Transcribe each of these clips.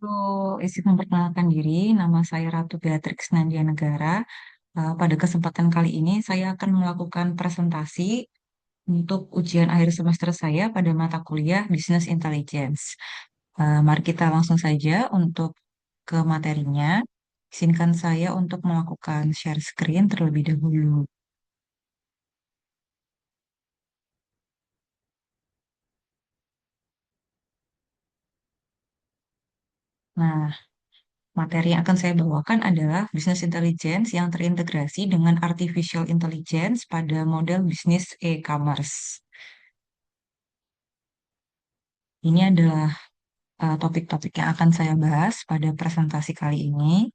Izin memperkenalkan diri, nama saya Ratu Beatrix Nandia Negara. Pada kesempatan kali ini saya akan melakukan presentasi untuk ujian akhir semester saya pada mata kuliah Business Intelligence. Mari kita langsung saja untuk ke materinya. Izinkan saya untuk melakukan share screen terlebih dahulu. Nah, materi yang akan saya bawakan adalah Business Intelligence yang terintegrasi dengan Artificial Intelligence pada model bisnis e-commerce. Ini adalah topik-topik yang akan saya bahas pada presentasi kali ini.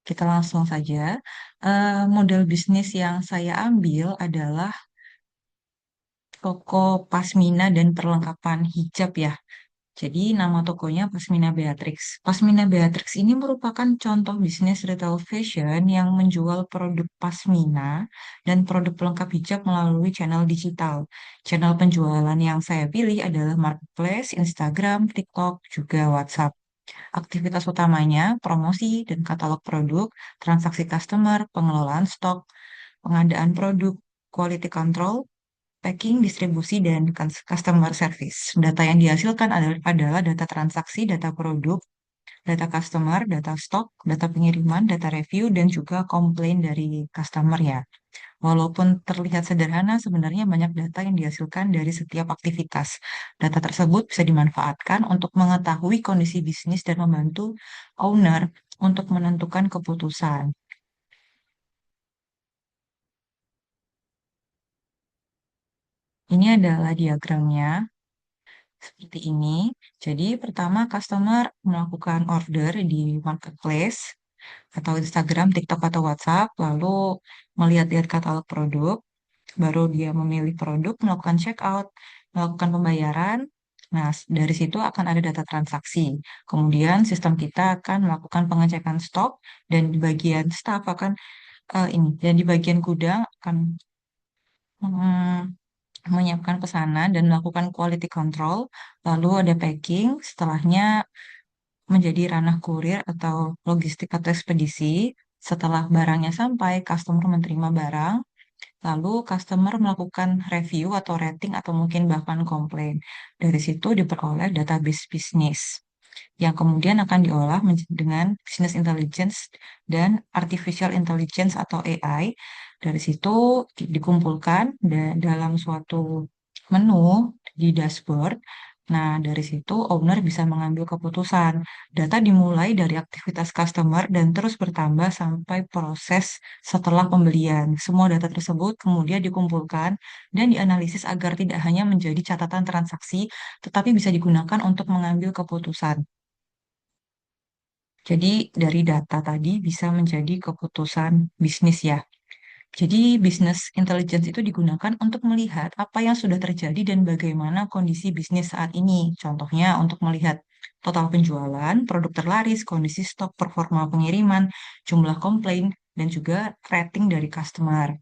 Kita langsung saja. Model bisnis yang saya ambil adalah toko pasmina dan perlengkapan hijab ya. Jadi nama tokonya Pasmina Beatrix. Pasmina Beatrix ini merupakan contoh bisnis retail fashion yang menjual produk pasmina dan produk pelengkap hijab melalui channel digital. Channel penjualan yang saya pilih adalah Marketplace, Instagram, TikTok, juga WhatsApp. Aktivitas utamanya promosi dan katalog produk, transaksi customer, pengelolaan stok, pengadaan produk, quality control, packing, distribusi, dan customer service. Data yang dihasilkan adalah data transaksi, data produk, data customer, data stok, data pengiriman, data review, dan juga komplain dari customer ya. Walaupun terlihat sederhana, sebenarnya banyak data yang dihasilkan dari setiap aktivitas. Data tersebut bisa dimanfaatkan untuk mengetahui kondisi bisnis dan membantu owner untuk menentukan keputusan. Ini adalah diagramnya seperti ini. Jadi, pertama customer melakukan order di marketplace atau Instagram, TikTok, atau WhatsApp, lalu melihat-lihat katalog produk, baru dia memilih produk, melakukan checkout, melakukan pembayaran. Nah, dari situ akan ada data transaksi. Kemudian sistem kita akan melakukan pengecekan stok dan di bagian staff akan dan di bagian gudang akan menyiapkan pesanan dan melakukan quality control. Lalu ada packing, setelahnya menjadi ranah kurir atau logistik atau ekspedisi. Setelah barangnya sampai, customer menerima barang. Lalu customer melakukan review atau rating atau mungkin bahkan komplain. Dari situ diperoleh database bisnis yang kemudian akan diolah dengan business intelligence dan artificial intelligence atau AI. Dari situ dikumpulkan dalam suatu menu di dashboard. Nah, dari situ owner bisa mengambil keputusan. Data dimulai dari aktivitas customer dan terus bertambah sampai proses setelah pembelian. Semua data tersebut kemudian dikumpulkan dan dianalisis agar tidak hanya menjadi catatan transaksi, tetapi bisa digunakan untuk mengambil keputusan. Jadi dari data tadi bisa menjadi keputusan bisnis ya. Jadi business intelligence itu digunakan untuk melihat apa yang sudah terjadi dan bagaimana kondisi bisnis saat ini. Contohnya untuk melihat total penjualan, produk terlaris, kondisi stok, performa pengiriman, jumlah komplain, dan juga rating dari customer.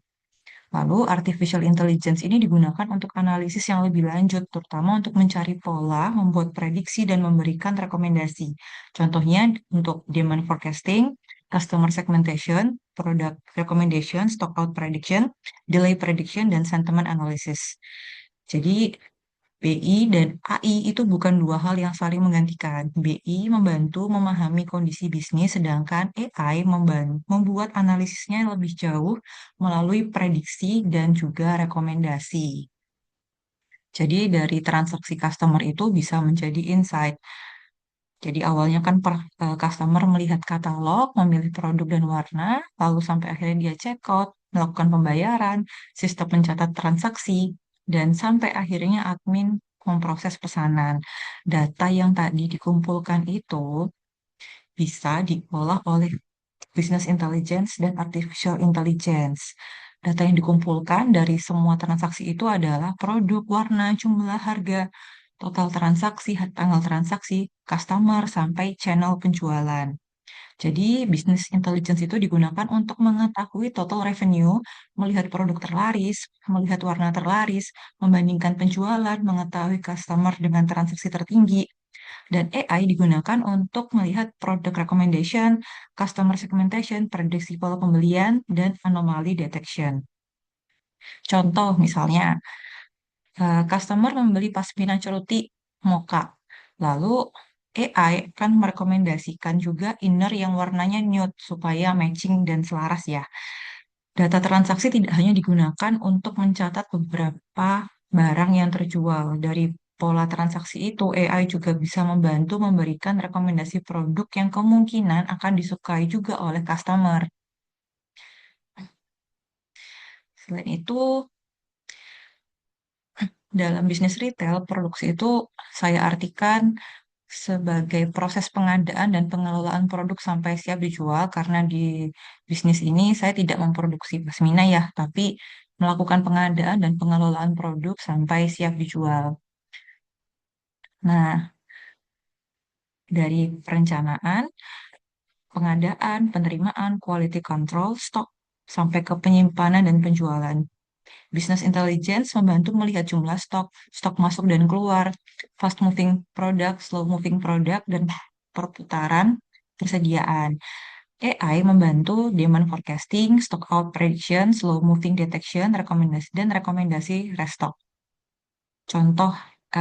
Lalu, artificial intelligence ini digunakan untuk analisis yang lebih lanjut, terutama untuk mencari pola, membuat prediksi, dan memberikan rekomendasi. Contohnya untuk demand forecasting, customer segmentation, product recommendation, stock out prediction, delay prediction, dan sentiment analysis. Jadi, BI dan AI itu bukan dua hal yang saling menggantikan. BI membantu memahami kondisi bisnis, sedangkan AI membuat analisisnya lebih jauh melalui prediksi dan juga rekomendasi. Jadi dari transaksi customer itu bisa menjadi insight. Jadi awalnya kan customer melihat katalog, memilih produk dan warna, lalu sampai akhirnya dia check out, melakukan pembayaran, sistem mencatat transaksi, dan sampai akhirnya admin memproses pesanan. Data yang tadi dikumpulkan itu bisa diolah oleh business intelligence dan artificial intelligence. Data yang dikumpulkan dari semua transaksi itu adalah produk, warna, jumlah, harga, total transaksi, tanggal transaksi, customer, sampai channel penjualan. Jadi, business intelligence itu digunakan untuk mengetahui total revenue, melihat produk terlaris, melihat warna terlaris, membandingkan penjualan, mengetahui customer dengan transaksi tertinggi, Dan AI digunakan untuk melihat product recommendation, customer segmentation, prediksi pola pembelian, dan anomaly detection. Contoh misalnya, customer membeli pasmina ceruti mocha. Lalu AI akan merekomendasikan juga inner yang warnanya nude supaya matching dan selaras ya. Data transaksi tidak hanya digunakan untuk mencatat beberapa barang yang terjual. Dari pola transaksi itu, AI juga bisa membantu memberikan rekomendasi produk yang kemungkinan akan disukai juga oleh customer. Selain itu, dalam bisnis retail, produksi itu saya artikan sebagai proses pengadaan dan pengelolaan produk sampai siap dijual, karena di bisnis ini saya tidak memproduksi pasmina ya, tapi melakukan pengadaan dan pengelolaan produk sampai siap dijual. Nah, dari perencanaan, pengadaan, penerimaan, quality control, stok, sampai ke penyimpanan dan penjualan. Business intelligence membantu melihat jumlah stok, stok masuk dan keluar, fast moving product, slow moving product, dan perputaran persediaan. AI membantu demand forecasting, stock out prediction, slow moving detection, rekomendasi dan rekomendasi restock. Contoh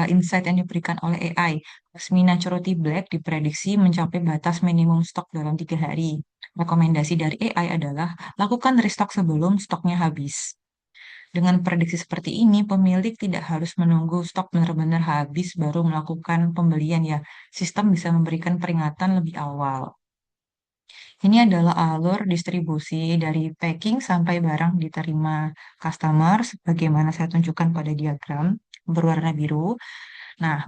insight yang diberikan oleh AI, Pasmina Ceruti Black diprediksi mencapai batas minimum stok dalam 3 hari. Rekomendasi dari AI adalah lakukan restock sebelum stoknya habis. Dengan prediksi seperti ini, pemilik tidak harus menunggu stok benar-benar habis baru melakukan pembelian ya. Sistem bisa memberikan peringatan lebih awal. Ini adalah alur distribusi dari packing sampai barang diterima customer, sebagaimana saya tunjukkan pada diagram berwarna biru. Nah,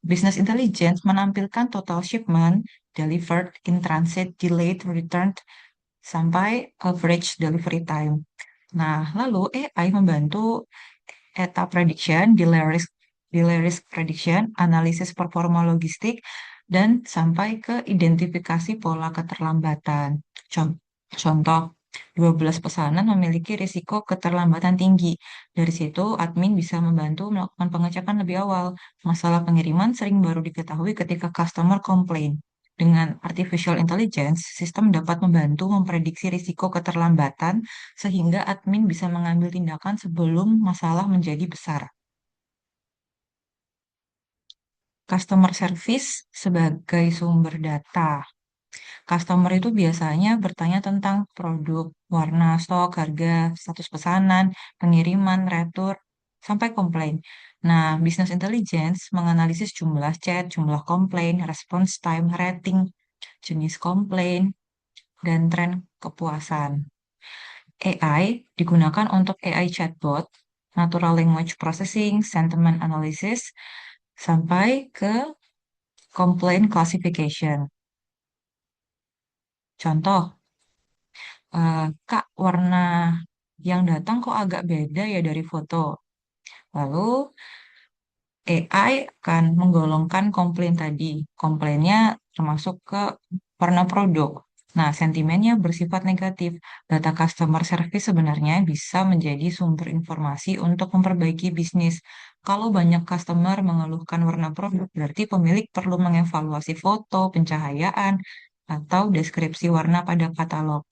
business intelligence menampilkan total shipment, delivered, in transit, delayed, returned, sampai average delivery time. Nah, lalu AI membantu Eta prediction, delay risk prediction, analisis performa logistik, dan sampai ke identifikasi pola keterlambatan. Contoh, 12 pesanan memiliki risiko keterlambatan tinggi. Dari situ, admin bisa membantu melakukan pengecekan lebih awal. Masalah pengiriman sering baru diketahui ketika customer komplain. Dengan artificial intelligence, sistem dapat membantu memprediksi risiko keterlambatan sehingga admin bisa mengambil tindakan sebelum masalah menjadi besar. Customer service sebagai sumber data. Customer itu biasanya bertanya tentang produk, warna, stok, harga, status pesanan, pengiriman, retur, sampai komplain. Nah, business intelligence menganalisis jumlah chat, jumlah komplain, response time, rating, jenis komplain, dan tren kepuasan. AI digunakan untuk AI chatbot, natural language processing, sentiment analysis, sampai ke complaint classification. Contoh, Kak, warna yang datang kok agak beda ya dari foto. Lalu AI akan menggolongkan komplain tadi. Komplainnya termasuk ke warna produk. Nah, sentimennya bersifat negatif. Data customer service sebenarnya bisa menjadi sumber informasi untuk memperbaiki bisnis. Kalau banyak customer mengeluhkan warna produk, berarti pemilik perlu mengevaluasi foto, pencahayaan, atau deskripsi warna pada katalog.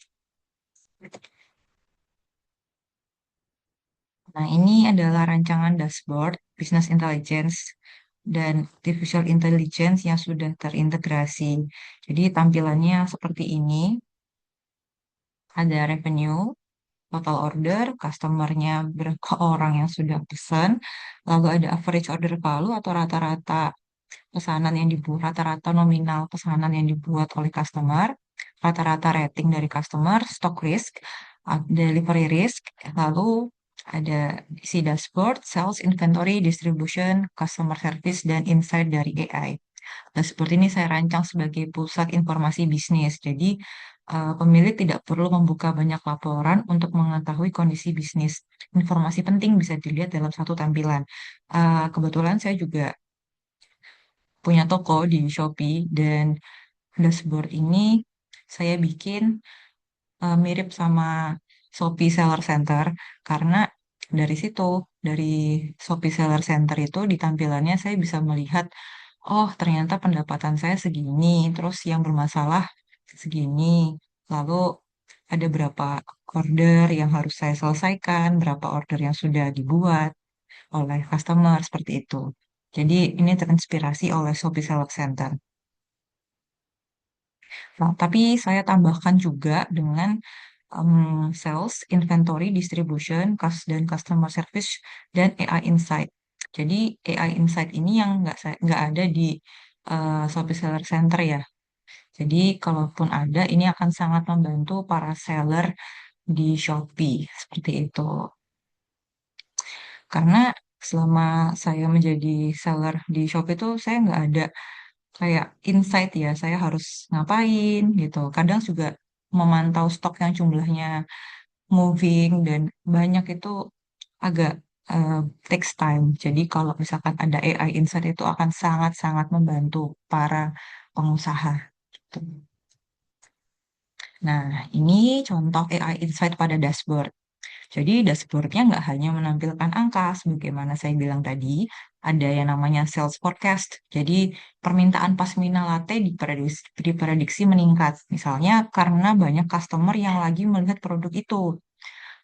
Nah, ini adalah rancangan dashboard business intelligence dan artificial intelligence yang sudah terintegrasi. Jadi tampilannya seperti ini. Ada revenue, total order, customernya berapa orang yang sudah pesan, lalu ada average order value atau rata-rata pesanan yang dibuat, rata-rata nominal pesanan yang dibuat oleh customer, rata-rata rating dari customer, stock risk, delivery risk, lalu ada isi dashboard, sales, inventory, distribution, customer service, dan insight dari AI. Nah, seperti ini saya rancang sebagai pusat informasi bisnis. Jadi, pemilik tidak perlu membuka banyak laporan untuk mengetahui kondisi bisnis. Informasi penting bisa dilihat dalam satu tampilan. Kebetulan saya juga punya toko di Shopee dan dashboard ini saya bikin mirip sama Shopee Seller Center karena dari situ, dari Shopee Seller Center itu di tampilannya saya bisa melihat oh ternyata pendapatan saya segini, terus yang bermasalah segini, lalu ada berapa order yang harus saya selesaikan, berapa order yang sudah dibuat oleh customer seperti itu. Jadi ini terinspirasi oleh Shopee Seller Center. Nah, tapi saya tambahkan juga dengan sales, inventory, distribution, dan customer service, dan AI Insight. Jadi AI Insight ini yang nggak ada di Shopee Seller Center ya. Jadi kalaupun ada, ini akan sangat membantu para seller di Shopee seperti itu. Karena selama saya menjadi seller di Shopee itu saya nggak ada kayak insight ya, saya harus ngapain gitu. Kadang juga memantau stok yang jumlahnya moving dan banyak itu agak uh, takes time. Jadi kalau misalkan ada AI insight itu akan sangat-sangat membantu para pengusaha. Gitu. Nah, ini contoh AI insight pada dashboard. Jadi dashboardnya nggak hanya menampilkan angka, sebagaimana saya bilang tadi, ada yang namanya sales forecast. Jadi permintaan pasmina latte diprediksi meningkat. Misalnya karena banyak customer yang lagi melihat produk itu.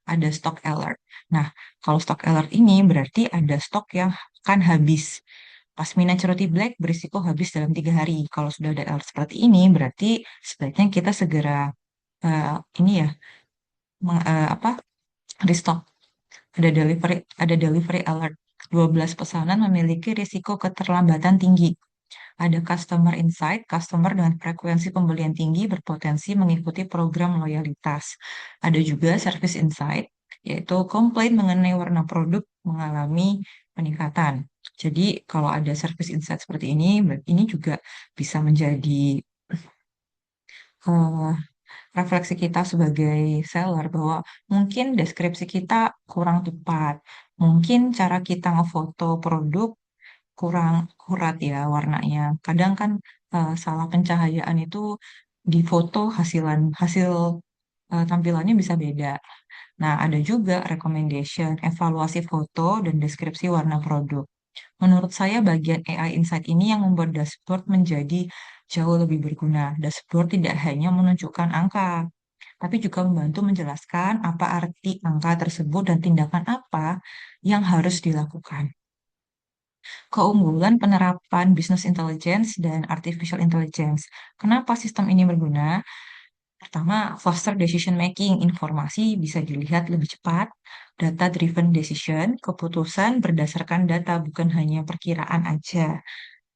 Ada stock alert. Nah, kalau stock alert ini berarti ada stok yang akan habis. Pasmina Ceruti Black berisiko habis dalam 3 hari. Kalau sudah ada alert seperti ini, berarti sebaiknya kita segera ini ya, apa restock. Ada delivery alert. 12 pesanan memiliki risiko keterlambatan tinggi. Ada customer insight, customer dengan frekuensi pembelian tinggi berpotensi mengikuti program loyalitas. Ada juga service insight, yaitu komplain mengenai warna produk mengalami peningkatan. Jadi kalau ada service insight seperti ini juga bisa menjadi eh, refleksi kita sebagai seller bahwa mungkin deskripsi kita kurang tepat, mungkin cara kita ngefoto produk kurang akurat ya warnanya. Kadang kan salah pencahayaan itu di foto hasil tampilannya bisa beda. Nah, ada juga recommendation, evaluasi foto dan deskripsi warna produk. Menurut saya bagian AI Insight ini yang membuat dashboard menjadi jauh lebih berguna. Dashboard tidak hanya menunjukkan angka, tapi juga membantu menjelaskan apa arti angka tersebut dan tindakan apa yang harus dilakukan. Keunggulan penerapan business intelligence dan artificial intelligence. Kenapa sistem ini berguna? Pertama, faster decision making. Informasi bisa dilihat lebih cepat. Data driven decision, keputusan berdasarkan data bukan hanya perkiraan aja.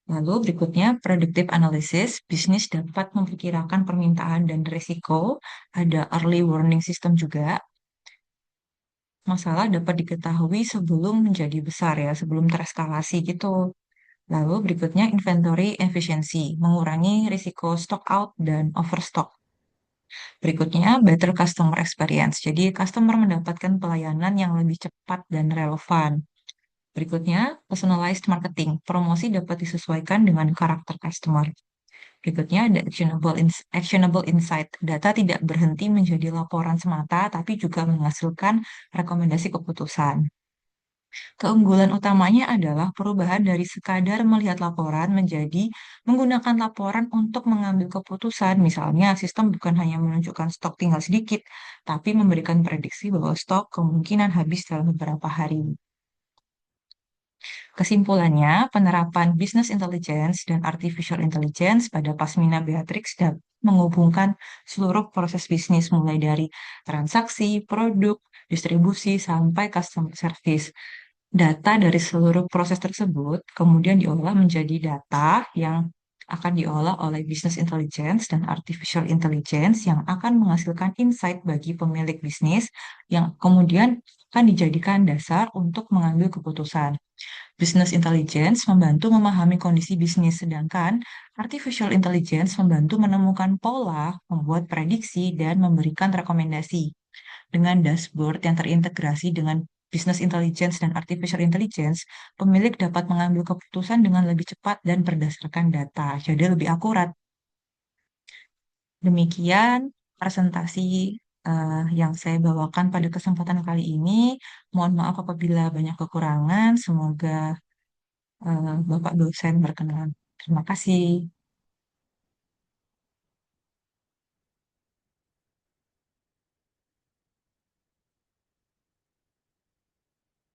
Lalu berikutnya, predictive analysis. Bisnis dapat memperkirakan permintaan dan risiko. Ada early warning system juga. Masalah dapat diketahui sebelum menjadi besar ya, sebelum tereskalasi gitu. Lalu berikutnya inventory efficiency, mengurangi risiko stock out dan overstock. Berikutnya better customer experience, jadi customer mendapatkan pelayanan yang lebih cepat dan relevan. Berikutnya personalized marketing, promosi dapat disesuaikan dengan karakter customer. Berikutnya ada actionable insight, data tidak berhenti menjadi laporan semata, tapi juga menghasilkan rekomendasi keputusan. Keunggulan utamanya adalah perubahan dari sekadar melihat laporan menjadi menggunakan laporan untuk mengambil keputusan. Misalnya, sistem bukan hanya menunjukkan stok tinggal sedikit, tapi memberikan prediksi bahwa stok kemungkinan habis dalam beberapa hari. Kesimpulannya, penerapan business intelligence dan artificial intelligence pada Pasmina Beatrix dapat menghubungkan seluruh proses bisnis mulai dari transaksi, produk, distribusi, sampai customer service. Data dari seluruh proses tersebut kemudian diolah menjadi data yang akan diolah oleh business intelligence dan artificial intelligence yang akan menghasilkan insight bagi pemilik bisnis yang kemudian akan dijadikan dasar untuk mengambil keputusan. Business intelligence membantu memahami kondisi bisnis, sedangkan artificial intelligence membantu menemukan pola, membuat prediksi, dan memberikan rekomendasi. Dengan dashboard yang terintegrasi dengan business intelligence dan artificial intelligence, pemilik dapat mengambil keputusan dengan lebih cepat dan berdasarkan data, jadi lebih akurat. Demikian presentasi yang saya bawakan pada kesempatan kali ini. Mohon maaf apabila banyak kekurangan. Semoga Bapak dosen berkenan. Terima kasih.